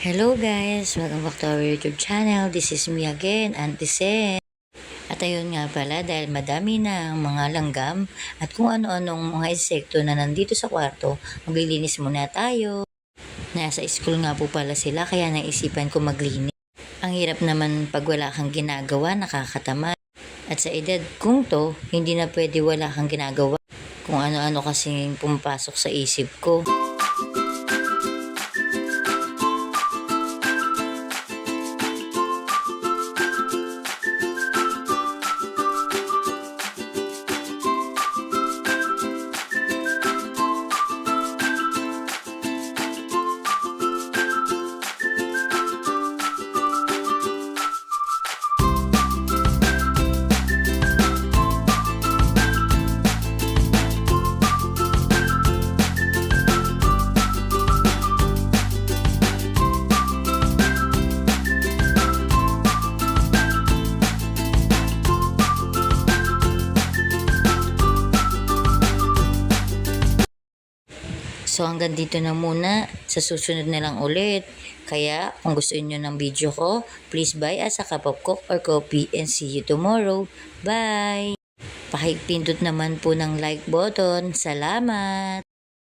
Hello guys! Welcome back to our YouTube channel. This is me again, Auntie Sen. At ayun nga pala, dahil madami na ang mga langgam at kung ano-anong mga insekto na nandito sa kwarto, maglilinis muna tayo. Nasa school nga po pala sila kaya naisipan ko maglinis. Ang hirap naman pag wala kang ginagawa, nakakatamad. At sa edad kong to, hindi na pwede wala kang ginagawa. Kung ano-ano kasing pumapasok sa isip ko. So hanggang dito na muna, sa susunod na lang ulit. Kaya kung gusto niyo ng video ko, please buy us a cup of coke or coffee and see you tomorrow. Bye! Pakipindot naman po ng like button. Salamat!